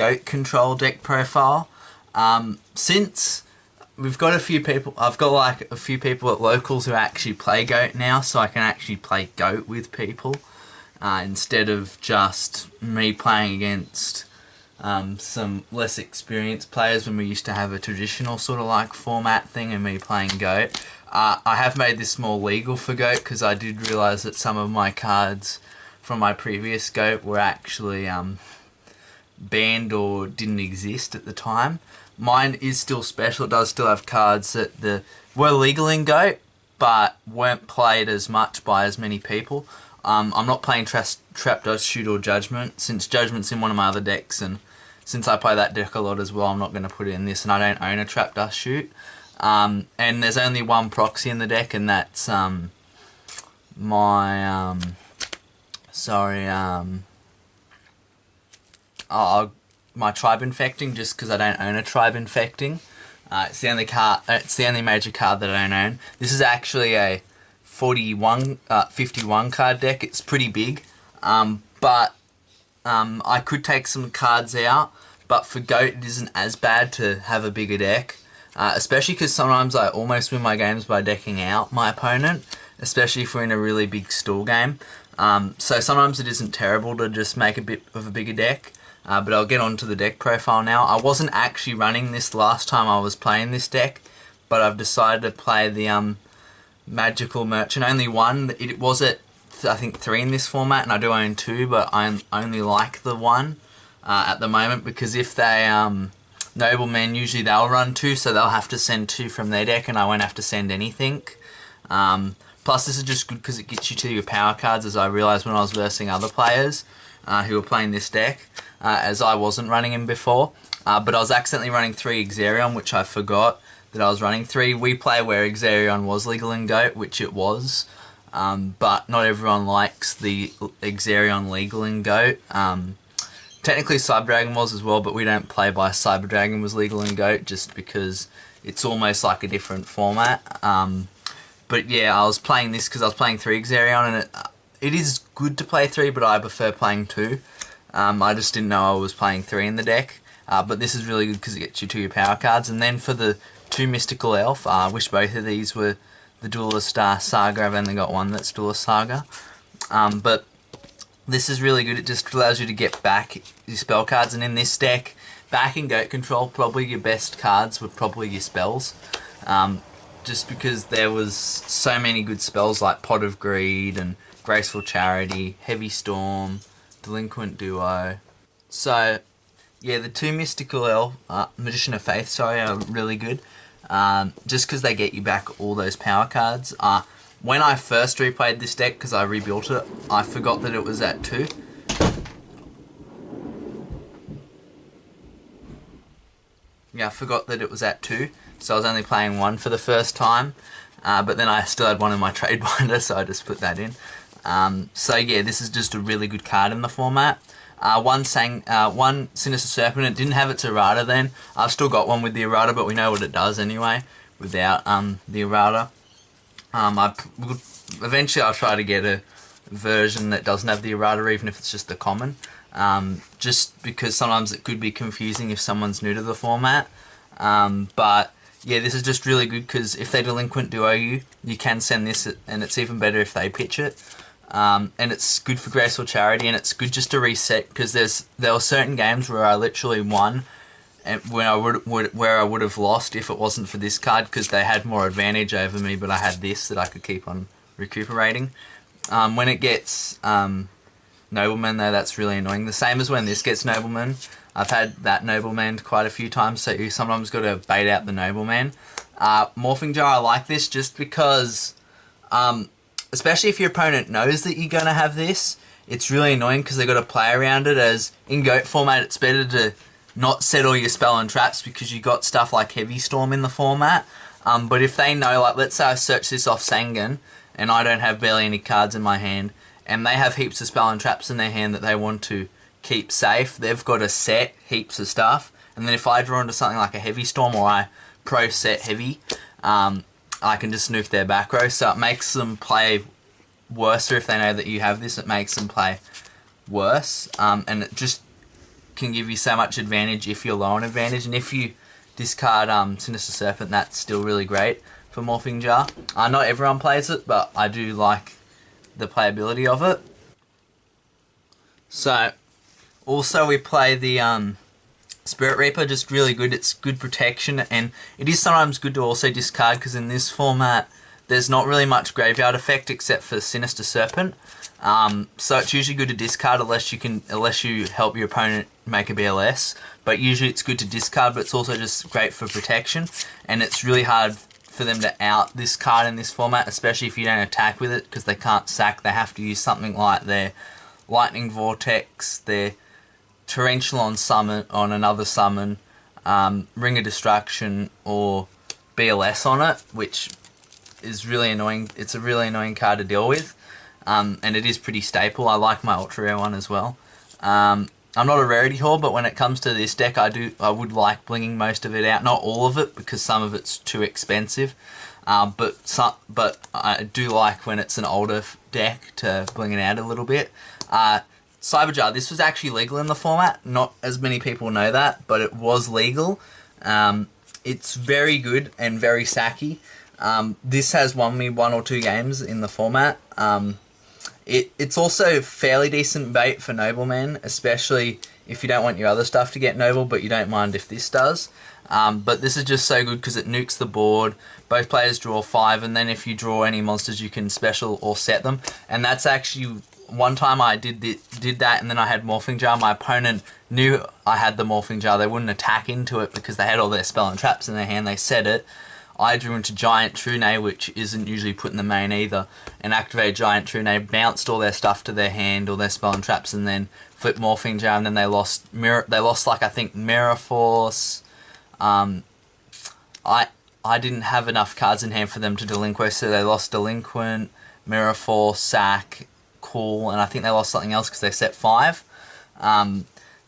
goat control deck profile. Since we've got a few people, I've got like a few people at locals who actually play goat now, so I can actually play goat with people instead of just me playing against some less experienced players when we used to have a traditional sort of like format thing and me playing goat. I have made this more legal for goat because I did realise that some of my cards from my previous goat were actually banned or didn't exist at the time. Mine is still special. It does still have cards that were legal in goat but weren't played as much by as many people. I'm not playing Trap Dodge Shoot or Judgment, since Judgment's in one of my other decks, and since I play that deck a lot as well, I'm not going to put it in this, and I don't own a Trap Dust Shoot. And there's only one proxy in the deck, and that's my Tribe Infecting, just because I don't own a Tribe Infecting. It's the only card. It's the only major card that I don't own. This is actually a 51 card deck. It's pretty big, but I could take some cards out. But for goat, it isn't as bad to have a bigger deck, especially because sometimes I almost win my games by decking out my opponent, especially if we're in a really big stall game. So sometimes it isn't terrible to just make a bit of a bigger deck. But I'll get on to the deck profile now. I wasn't actually running this last time I was playing this deck, but I've decided to play the Magical Merchant. Only one. It was at, I think, 3 in this format, and I do own 2, but I only like the 1 at the moment, because if they Noblemen, usually they'll run 2, so they'll have to send 2 from their deck, and I won't have to send anything. Plus, this is just good because it gets you to your power cards, as I realised when I was versing other players who were playing this deck, as I wasn't running him before. But I was accidentally running 3 Exarion, which I forgot that I was running 3. We play where Exarion was legal in GOAT, which it was, but not everyone likes the Exarion legal in GOAT. Technically Cyber Dragon was as well, but we don't play by Cyber Dragon was legal in GOAT, just because it's almost like a different format. But yeah, I was playing this because I was playing 3 Exarion, and it is good to play 3, but I prefer playing 2. I just didn't know I was playing 3 in the deck. But this is really good because it gets you to your power cards. And then for the 2 Mystical Elf, I wish both of these were the Duelist Star Saga. I've only got one that's Duelist Saga. But this is really good. It just allows you to get back your spell cards. And in this deck, back in GOAT Control, probably your best cards were probably your spells. Just because there was so many good spells like Pot of Greed and Graceful Charity, Heavy Storm, Delinquent Duo. So yeah, the 2 Mystical Elf, Magician of Faith, sorry, are really good. Just because they get you back all those power cards. When I first replayed this deck, because I rebuilt it, I forgot that it was at 2. Yeah, I forgot that it was at 2, so I was only playing 1 for the first time. But then I still had 1 in my trade binder, so I just put that in. So yeah, this is just a really good card in the format. One Sinister Serpent. It didn't have its errata then. I've still got one with the errata, but we know what it does anyway without the errata. Eventually I'll try to get a version that doesn't have the errata, even if it's just the common. Just because sometimes it could be confusing if someone's new to the format. But yeah, this is just really good because if they Delinquent Duo you can send this, and it's even better if they pitch it. And it's good for Graceful Charity, and it's good just to reset, because there were certain games where I literally won, and where I would have lost if it wasn't for this card, because they had more advantage over me, but I had this that I could keep on recuperating. When it gets Nobleman though, that's really annoying. The same as when this gets Nobleman. I've had that Nobleman quite a few times, so you sometimes got to bait out the Nobleman. Morphing Jar, I like this just because, especially if your opponent knows that you're going to have this, it's really annoying because they've got to play around it, as in GOAT format it's better to not set all your spell and traps because you got stuff like Heavy Storm in the format. But if they know, like let's say I search this off Sangan and I don't have barely any cards in my hand, and they have heaps of spell and traps in their hand that they want to keep safe, they've got to set heaps of stuff, and then if I draw into something like a Heavy Storm, or I pro set Heavy, I can just nuke their back row, so it makes them play worse. If they know that you have this, it makes them play worse, and it just can give you so much advantage if you're low on advantage, and if you discard Sinister Serpent, that's still really great for Morphing Jar. Not everyone plays it, but I do like the playability of it. So, also we play the Spirit Reaper, just really good. It's good protection, and it is sometimes good to also discard, because in this format there's not really much graveyard effect except for Sinister Serpent. So it's usually good to discard unless you help your opponent make a BLS. But usually it's good to discard, but it's also just great for protection. And it's really hard for them to out this card in this format, especially if you don't attack with it, because they can't sack. They have to use something like their Lightning Vortex, their Torrential summon on another summon, Ring of Destruction, or BLS on it, which is really annoying. It's a really annoying card to deal with, and it is pretty staple. I like my ultra rare one as well. I'm not a rarity whore, but when it comes to this deck, I would like blinging most of it out. Not all of it, because some of it's too expensive. But I do like when it's an older deck to bling it out a little bit. Cyberjar, this was actually legal in the format. Not as many people know that, but it was legal. It's very good and very sacky. This has won me 1 or 2 games in the format. It's also fairly decent bait for Noblemen, especially if you don't want your other stuff to get Noble, but you don't mind if this does. But this is just so good because it nukes the board. Both players draw 5, and then if you draw any monsters, you can special or set them. And that's actually... One time I did that, and then I had Morphing Jar. My opponent knew I had the Morphing Jar. They wouldn't attack into it because they had all their spell and traps in their hand. They set it. I drew into Giant Trune, which isn't usually put in the main either, and activated Giant Trune, bounced all their stuff to their hand, all their spell and traps, and then flipped Morphing Jar, and then they lost like, I think, Mirror Force. I didn't have enough cards in hand for them to Delinquent, so they lost Delinquent, Mirror Force, Sack, Cool, and I think they lost something else because they set 5.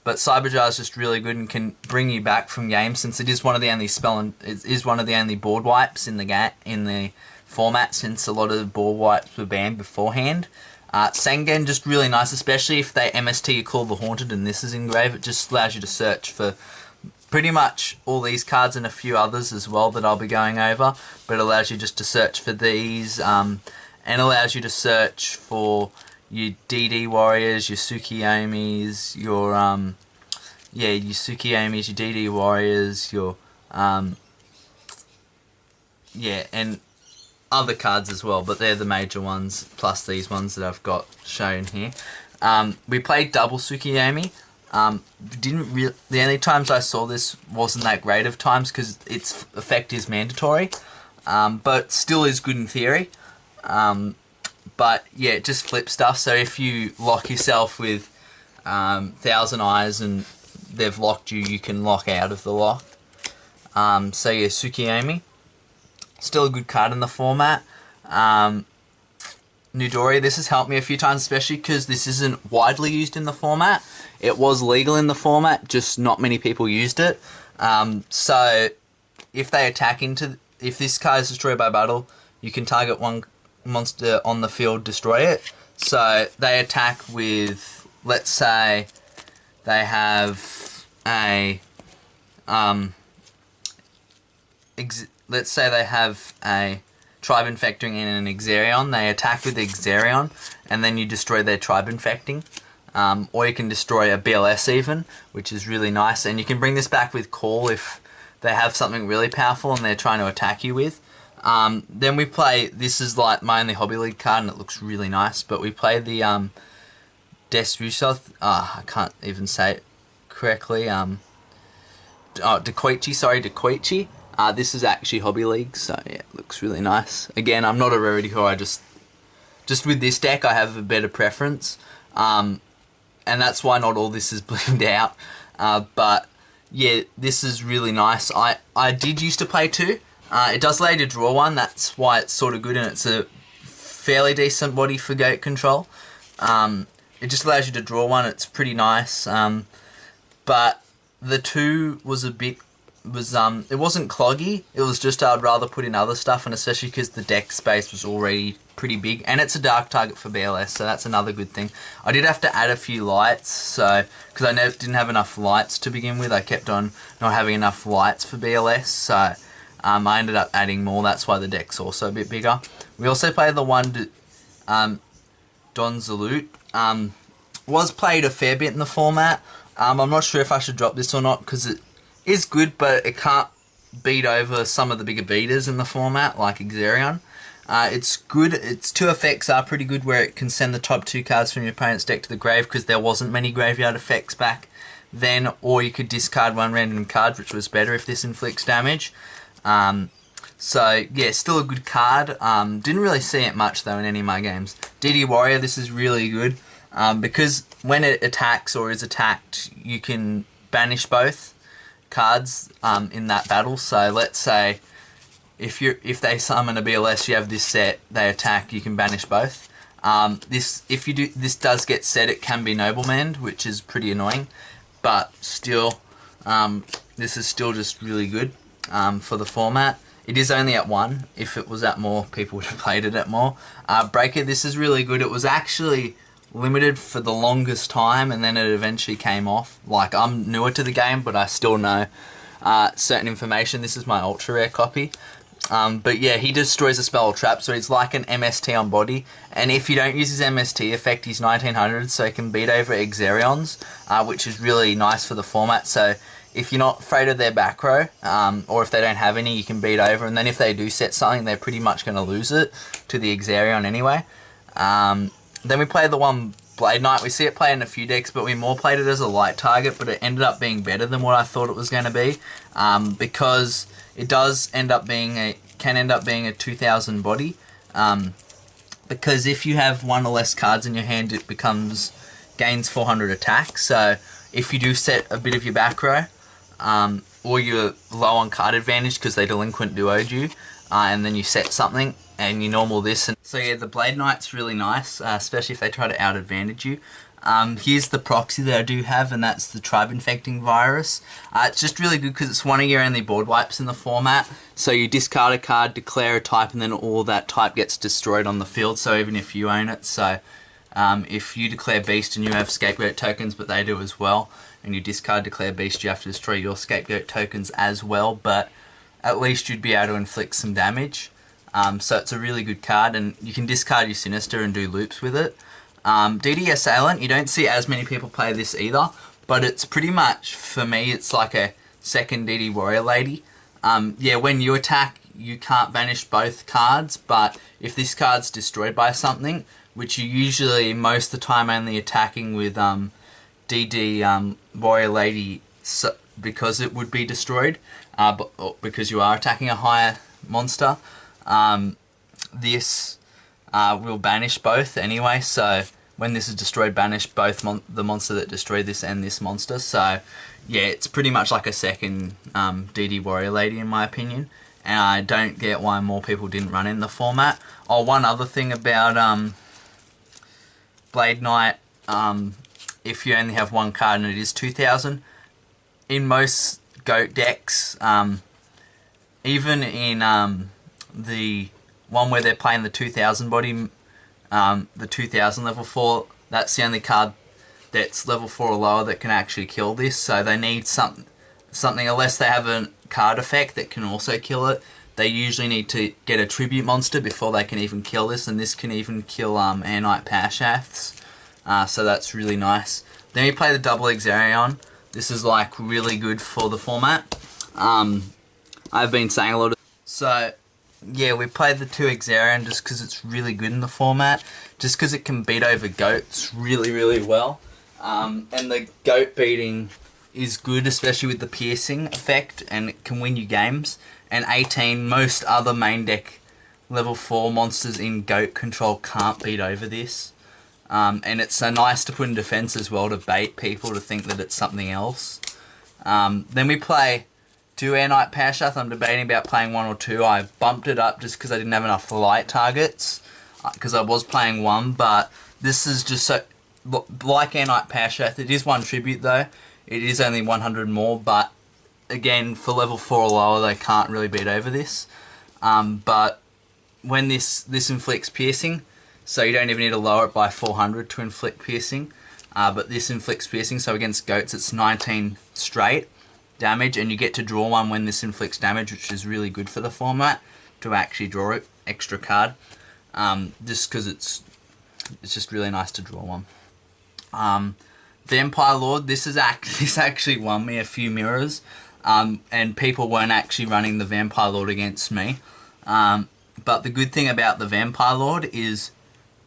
But Cyberjar is just really good and can bring you back from games, since it is one of the only board wipes in the format, since a lot of the board wipes were banned beforehand. Sangen, just really nice, especially if they MST you Call the Haunted and this is engraved. It just allows you to search for pretty much all these cards and a few others as well that I'll be going over, but it allows you just to search for these, and allows you to search for your DD Warriors, your Tsukiyomis, your Tsukiyomis, your DD Warriors, your and other cards as well, but they're the major ones, plus these ones that I've got shown here. We played double Tsukiyomi. The only times I saw this wasn't that great of times because its effect is mandatory, but still is good in theory. But yeah, it just flips stuff. So if you lock yourself with Thousand Eyes and they've locked you, you can lock out of the lock. So yeah, Tsukiyomi, still a good card in the format. Nudori, this has helped me a few times, especially because this isn't widely used in the format. It was legal in the format, just not many people used it. So if they attack if this card is destroyed by battle, you can target one monster on the field, destroy it. So they attack with, let's say they have a Tribe Infecting and an Exerion. They attack with the Exerion, and then you destroy their Tribe Infecting. Or you can destroy a BLS even, which is really nice. And you can bring this back with Call if they have something really powerful and they're trying to attack you with. Then we play, this is like my only Hobby League card and it looks really nice, but we play the Desusoth, I can't even say it correctly, Dekoichi. This is actually Hobby League, so yeah, it looks really nice. Again, I'm not a rarity whore, I just with this deck I have a better preference, and that's why not all this is blinged out, but yeah, this is really nice. I did used to play 2. It does allow you to draw 1, that's why it's sort of good, and it's a fairly decent body for gate control. It just allows you to draw 1, it's pretty nice, but the 2 was a bit was it wasn't cloggy. It was just I'd rather put in other stuff, and especially because the deck space was already pretty big, and it's a dark target for BLS, so that's another good thing. I did have to add a few lights, so because I didn't have enough lights to begin with, I kept on not having enough lights for BLS, so I ended up adding more. That's why the deck's also a bit bigger. We also played the one Don Zalut. Was played a fair bit in the format. I'm not sure if I should drop this or not because it is good, but it can't beat over some of the bigger beaters in the format, like Exerion. It's good. Its two effects are pretty good, where it can send the top 2 cards from your opponent's deck to the grave because there wasn't many graveyard effects back then, or you could discard 1 random card, which was better if this inflicts damage. So yeah, still a good card. Didn't really see it much though in any of my games. DD Warrior, this is really good. Because when it attacks or is attacked, you can banish both cards in that battle. So let's say if they summon a BLS, you have this set, they attack, you can banish both. This does get set, it can be Nobleman, which is pretty annoying, but still, this is still just really good for the format. It is only at 1. If it was at more, people would have played it at more. Breaker, this is really good. It was actually limited for the longest time, and then it eventually came off. Like, I'm newer to the game, but I still know certain information. This is my ultra rare copy. But yeah, he destroys a spell or trap, so he's like an MST on body. And if you don't use his MST effect, he's 1900, so he can beat over Exerions, which is really nice for the format. So if you're not afraid of their back row, or if they don't have any, you can beat over. And then if they do set something, they're pretty much going to lose it to the Exerion anyway. Then we played the one Blade Knight. We see it played in a few decks, but we more played it as a light target, but it ended up being better than what I thought it was going to be, because it does end up being can end up being a 2000 body, because if you have 1 or less cards in your hand, it gains 400 attack. So if you do set a bit of your back row, or you're low on card advantage because they delinquent duoed you, and then you set something and you normal this. And so yeah, the Blade Knight's really nice, especially if they try to out advantage you. Here's the proxy that I do have, and that's the Tribe Infecting Virus. It's just really good because it's one of your only board wipes in the format. So you discard a card, declare a type, and then all that type gets destroyed on the field, so even if you own it. So if you declare Beast and you have Scapegoat tokens, but they do as well, and you discard Declare Beast, you have to destroy your Scapegoat tokens as well, but at least you'd be able to inflict some damage. So it's a really good card, and you can discard your Sinister and do loops with it. DD Assailant, you don't see as many people play this either, but it's pretty much, for me, it's like a second DD Warrior Lady. Yeah, when you attack, you can't banish both cards, but if this card's destroyed by something, which you usually, most of the time, only attacking with DD Warrior Lady, because it would be destroyed, because you are attacking a higher monster, this will banish both anyway. So when this is destroyed, banish both the monster that destroyed this and this monster. So yeah, it's pretty much like a second DD Warrior Lady in my opinion, and I don't get why more people didn't run in the format. Oh, one other thing about Blade Knight, if you only have 1 card and it is 2000, in most GOAT decks, even in the one where they're playing the 2000 body, the 2000 level 4, that's the only card that's level 4 or lower that can actually kill this. So they need something, unless they have a card effect that can also kill it, they usually need to get a tribute monster before they can even kill this, and this can even kill Air Knight Power Shafts. So that's really nice. Then we play the double Exerion. This is like really good for the format. I've been saying a lot of... So yeah, we played the 2 Exerion just because it's really good in the format. Just because it can beat over goats really, really well. And the goat beating is good, especially with the piercing effect, and it can win you games. And 18, most other main deck level 4 monsters in goat control can't beat over this. And it's so nice to put in defense as well to bait people to think that it's something else. Then we play 2 Air Knight Power Shaft. I'm debating about playing 1 or 2. I bumped it up just because I didn't have enough light targets, because I was playing 1, but this is just so... Like Air Knight Power Shaft, it is 1 tribute though. It is only 100 more, but again, for level 4 or lower, they can't really beat over this. But when this inflicts piercing, so you don't even need to lower it by 400 to inflict piercing. But this inflicts piercing, so against goats it's 19 straight damage, and you get to draw one when this inflicts damage, which is really good for the format, to actually draw it, extra card. Just because it's just really nice to draw one. Vampire Lord, this actually won me a few mirrors, and people weren't actually running the Vampire Lord against me. But the good thing about the Vampire Lord is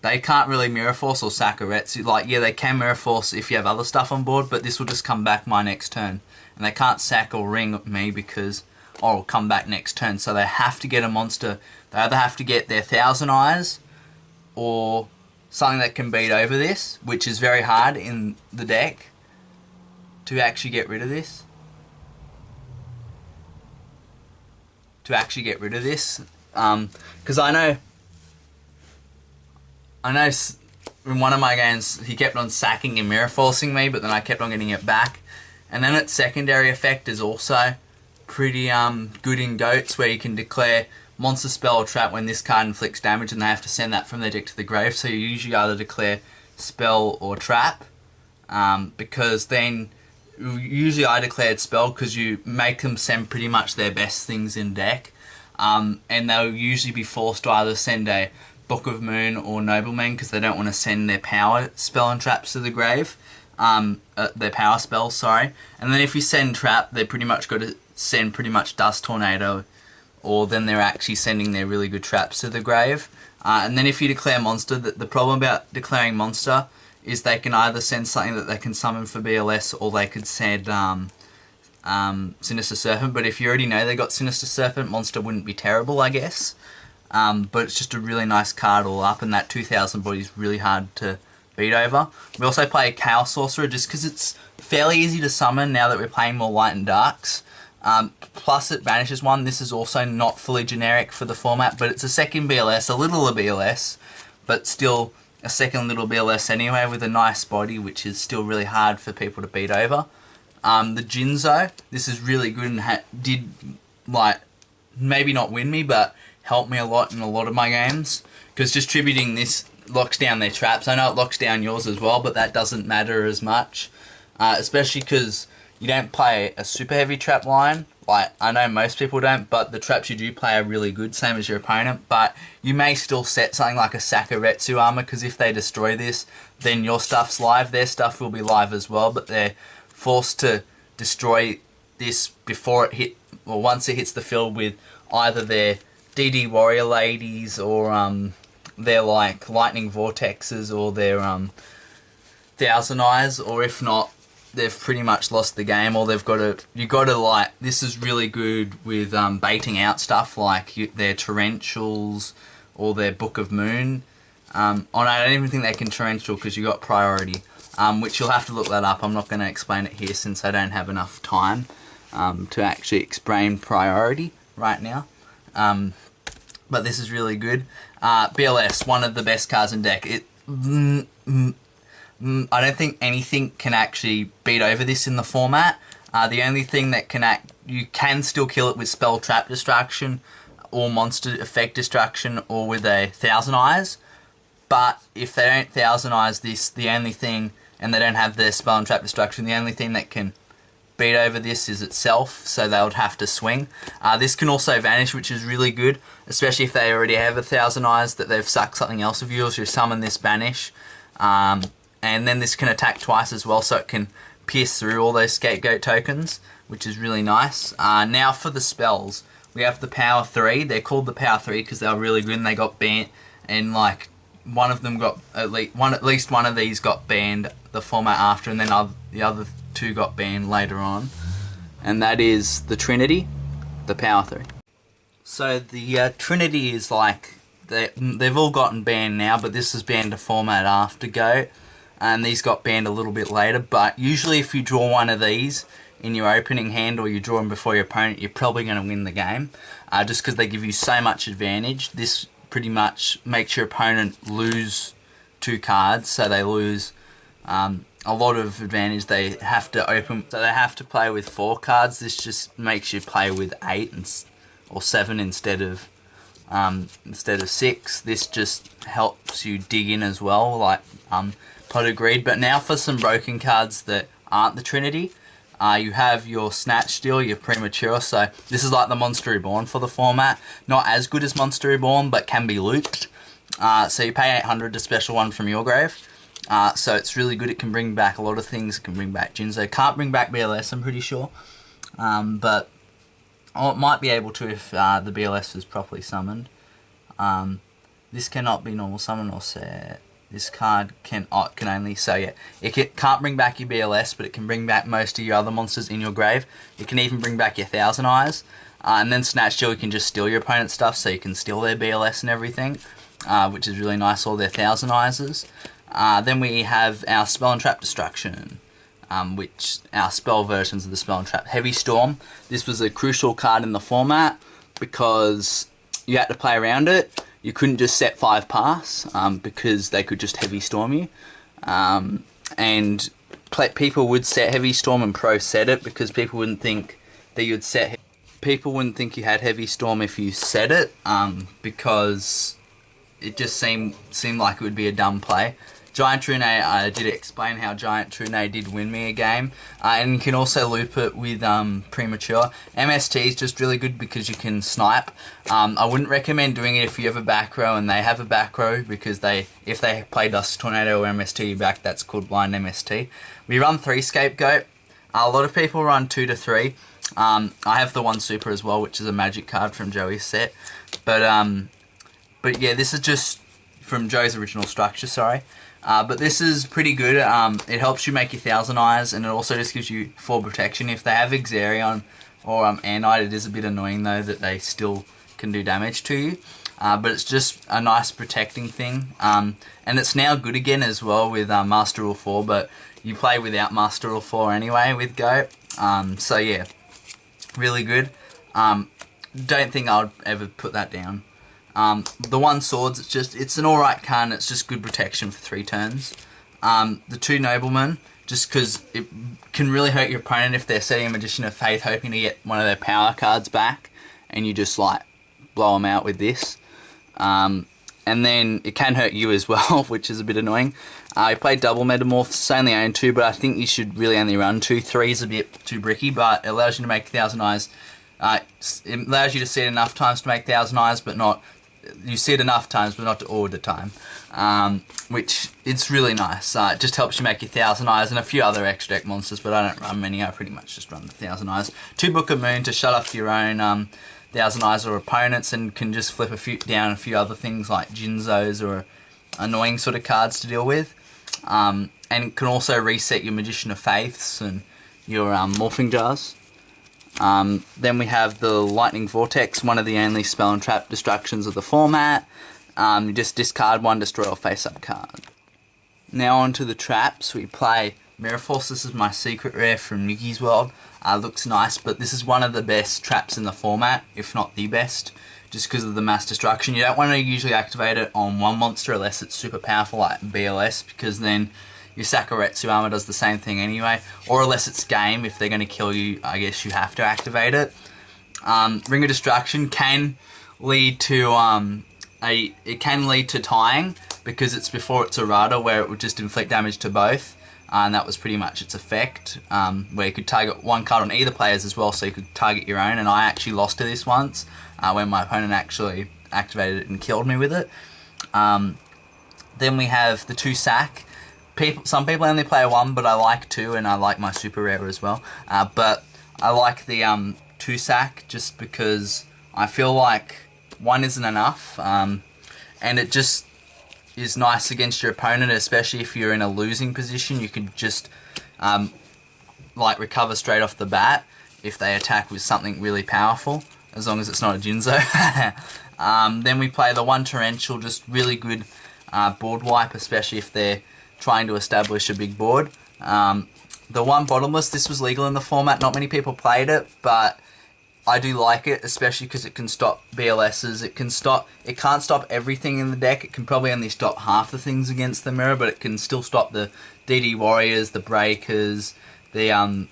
they can't really Mirror Force or Sakuretsu. Like, yeah, they can Mirror Force if you have other stuff on board, but this will just come back my next turn. And they can't sack or ring me because I'll come back next turn. So they have to get a monster. They either have to get their Thousand Eyes or something that can beat over this, which is very hard in the deck to actually get rid of this. Because I know in one of my games he kept on sacking and Mirror Forcing me, but then I kept on getting it back. And then its secondary effect is also pretty good in goats, where you can declare monster, spell, or trap when this card inflicts damage, and they have to send that from their deck to the grave. So you usually either declare spell or trap, because then usually I declared spell because you make them send pretty much their best things in deck, and they'll usually be forced to either send a Book of Moon or Nobleman because they don't want to send their power spell and traps to the grave. Their power spells, sorry. And then if you send trap, they pretty much got to send pretty much Dust Tornado, or then they're actually sending their really good traps to the grave. And then if you declare monster, the problem about declaring monster is they can either send something that they can summon for BLS, or they could send Sinister Serpent. But if you already know they got Sinister Serpent, monster wouldn't be terrible, I guess. But it's just a really nice card all up, and that 2000 body is really hard to beat over. We also play a Chaos Sorcerer just because it's fairly easy to summon now that we're playing more light and darks. Plus it banishes one. This is also not fully generic for the format, but it's a second BLS, a little BLS, but still a second little BLS anyway, with a nice body, which is still really hard for people to beat over. The Jinzo, this is really good and did, like, maybe not win me, but helped me a lot in a lot of my games, because distributing this locks down their traps. I know it locks down yours as well, but that doesn't matter as much, especially because you don't play a super heavy trap line. Like, I know most people don't, but the traps you do play are really good, same as your opponent. But you may still set something like a Sakuretsu armor, because if they destroy this, then your stuff's live. Their stuff will be live as well, but they're forced to destroy this before it hit, or once it hits the field, with either their DD Warrior Ladies, or their like Lightning Vortexes, or their Thousand Eyes, or if not, they've pretty much lost the game, or they've got to, like, this is really good with baiting out stuff like their Torrentials or their Book of Moon. Oh no, I don't even think they can Torrential because you got priority, which you'll have to look that up. I'm not going to explain it here since I don't have enough time to actually explain priority right now. But this is really good. BLS, one of the best cards in deck. I don't think anything can actually beat over this in the format. The only thing that you can still kill it with spell trap distraction, or monster effect distraction, or with a Thousand Eyes. But if they don't Thousand Eyes this, the only thing, and they don't have their spell and trap distraction, the only thing that can beat over this is itself, so they would have to swing. This can also vanish, which is really good, especially if they already have a Thousand Eyes that they've sucked something else of yours. You summon this banish, and then this can attack twice as well, so it can pierce through all those scapegoat tokens, which is really nice. Now for the spells, we have the Power 3. They're called the Power 3 because they were really good and they got banned, and like one of them got, at least one of these got banned the format after, and then the other two got banned later on, and that is the Trinity, the Power 3. So the Trinity is like, they've all gotten banned now, but this is banned a format after Go, and these got banned a little bit later. But usually if you draw one of these in your opening hand, or you draw them before your opponent, you're probably going to win the game, just because they give you so much advantage. This pretty much makes your opponent lose 2 cards, so they lose A lot of advantage. They have to open, so they have to play with 4 cards. This just makes you play with 8 or 7 instead of 6. This just helps you dig in as well, like Pot of Greed. But now for some broken cards that aren't the Trinity. You have your Snatch Steal, your Premature, so this is like the Monster Reborn for the format. Not as good as Monster Reborn, but can be looped. So you pay 800 to special one from your grave. So it's really good. It can bring back a lot of things. It can bring back Jinzo. Can't bring back BLS, I'm pretty sure. But it might be able to if the BLS was properly summoned. This cannot be normal summon or set. This card can only, so yeah, it can't bring back your BLS, but it can bring back most of your other monsters in your grave. It can even bring back your Thousand Eyes. And then Snatch Steal, you can just steal your opponent's stuff, so you can steal their BLS and everything, which is really nice, all their Thousand Eyes. Then we have our Spell and Trap Destruction, which our spell versions of the Spell and Trap. Heavy Storm, this was a crucial card in the format because you had to play around it. You couldn't just set 5 pass because they could just Heavy Storm you. And people would set Heavy Storm and pro set it because people wouldn't think that you'd set. People wouldn't think you had Heavy Storm if you set it because it just seemed like it would be a dumb play. Giant Trune, I did explain how Giant Trune did win me a game, and you can also loop it with Premature. MST is just really good because you can snipe. I wouldn't recommend doing it if you have a back row and they have a back row, because if they play Dust Tornado or MST back, that's called blind MST. We run 3 Scapegoat. A lot of people run 2 to 3. I have the 1 Super as well, which is a magic card from Joey's set. But yeah, this is just from Joe's original structure, sorry. But this is pretty good. It helps you make your Thousand Eyes, and it also just gives you 4 protection. If they have Exarion or Anite, it is a bit annoying though that they still can do damage to you. But it's just a nice protecting thing. And it's now good again as well with Master Rule 4, but you play without Master Rule 4 anyway with Go. So yeah, really good. Don't think I would ever put that down. The 1 Swords, it's an alright card, and it's just good protection for 3 turns. The 2 Noblemen, just because it can really hurt your opponent if they're setting a Magician of Faith hoping to get one of their power cards back, and you just like blow them out with this. And then it can hurt you as well, which is a bit annoying. You play Double Metamorph, it's only own 2, but I think you should really only run 2. 3 is a bit too bricky, but it allows you to make Thousand Eyes. It allows you to see it enough times to make Thousand Eyes, but not... You see it enough times, but not all the time, which it's really nice. It just helps you make your Thousand Eyes and a few other extra deck monsters, but I don't run many. I pretty much just run the Thousand Eyes. 2 Book of Moon to shut off your own Thousand Eyes or opponents, and can just flip down a few other things like Jinzos or annoying sort of cards to deal with. And it can also reset your Magician of Faiths and your Morphing Jars. Then we have the Lightning Vortex, one of the only spell and trap destructions of the format. You just discard 1, destroy or face-up card. Now on to the traps. We play Mirror Force. This is my secret rare from Nikki's World. Looks nice, but this is one of the best traps in the format, if not the best, just because of the mass destruction. You don't want to usually activate it on 1 monster unless it's super powerful like BLS, because then your Sakuretsu armor does the same thing anyway, or unless it's game, if they're going to kill you, I guess you have to activate it. Ring of Destruction can lead to tying, because it's before its errata, where it would just inflict damage to both, and that was pretty much its effect, where you could target 1 card on either players as well, so you could target your own, and I actually lost to this once, when my opponent actually activated it and killed me with it. Then we have the 2 Sack. Some people only play 1, but I like 2, and I like my super rare as well. But I like the 2 Sack just because I feel like 1 isn't enough, and it just is nice against your opponent, especially if you're in a losing position. You can just like recover straight off the bat if they attack with something really powerful, as long as it's not a Jinzo. Then we play the 1 Torrential, just really good board wipe, especially if they're trying to establish a big board. The 1 Bottomless, this was legal in the format. Not many people played it, but I do like it, especially because it can stop BLSs. It can't stop everything in the deck. It can probably only stop half the things against the mirror, but it can still stop the DD Warriors, the Breakers, the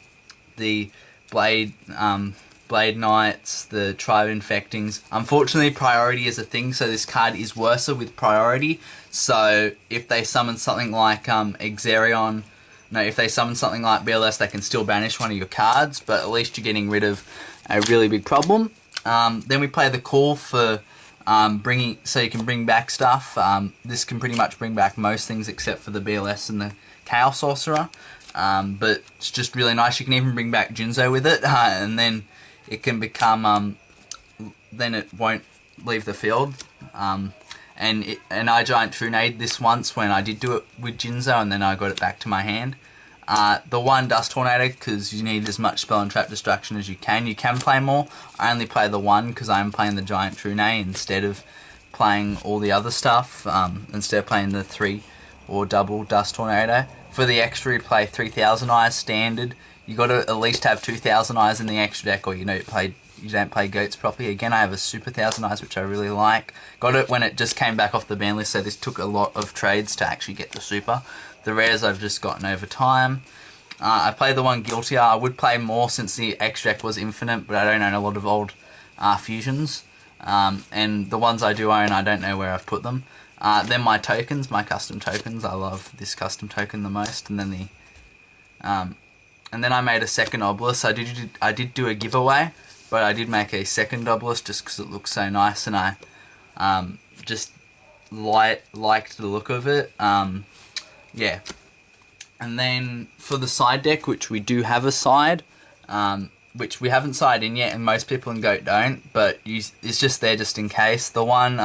Blade Knights, the Tribe Infectings. Unfortunately, priority is a thing, so this card is worse with priority. So if they summon something like Exerion, no, if they summon something like BLS, they can still banish one of your cards, but at least you're getting rid of a really big problem. Then we play the Call for so you can bring back stuff. This can pretty much bring back most things except for the BLS and the Chaos Sorcerer. But it's just really nice. You can even bring back Jinzo with it, and then it can become, then it won't leave the field. And I Giant Trunade this once when I did do it with Jinzo, and then I got it back to my hand. The one Dust Tornado, because you need as much Spell and Trap Destruction as you can. You can play more. I only play the one because I'm playing the Giant Trunade instead of playing all the other stuff, instead of playing the 3 or double Dust Tornado. For the extra, you play 3000 Eyes standard. You got to at least have 2000 Eyes in the extra deck, or you don't play Goats properly. Again, I have a Super 1000 Eyes, which I really like. Got it when it just came back off the ban list, so this took a lot of trades to actually get the Super. The rares I've just gotten over time. I play the one Guiltier. I would play more since the extra deck was infinite, but I don't own a lot of old fusions. And the ones I do own, I don't know where I've put them. Then my tokens, my custom tokens. I love this custom token the most. And then I made a second Obelisk. I did do a giveaway, but I did make a second Obelisk just because it looks so nice, and I just liked the look of it. Yeah. And then for the side deck, which we do have a side, which we haven't sided in yet, and most people in GOAT don't, but it's just there just in case. The one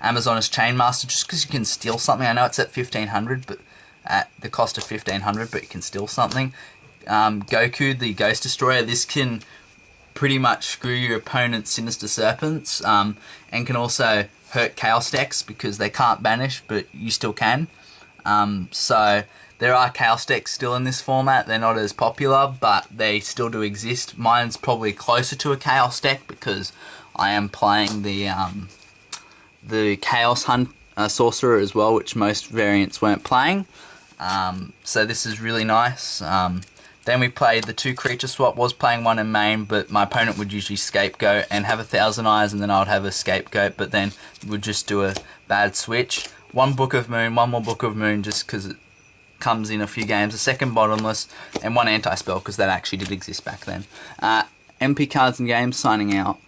Amazoness Chainmaster, just because you can steal something. I know it's at 1500, but at the cost of 1500, but you can steal something. Goku, the Ghost Destroyer, this can pretty much screw your opponent's Sinister Serpents, and can also hurt Chaos decks because they can't banish, but you still can. So there are Chaos decks still in this format. They're not as popular, but they still do exist. Mine's probably closer to a Chaos deck because I am playing the Chaos Hunt Sorcerer as well, which most variants weren't playing. So this is really nice. Then we played the 2 creature swap. Was playing one in main, but my opponent would usually scapegoat and have 1000 Eyes, and then I would have a scapegoat, but then would just do a bad switch. One Book of Moon, one more Book of Moon just because it comes in a few games. A second Bottomless, and one Anti-Spell because that actually did exist back then. MP cards and games, signing out.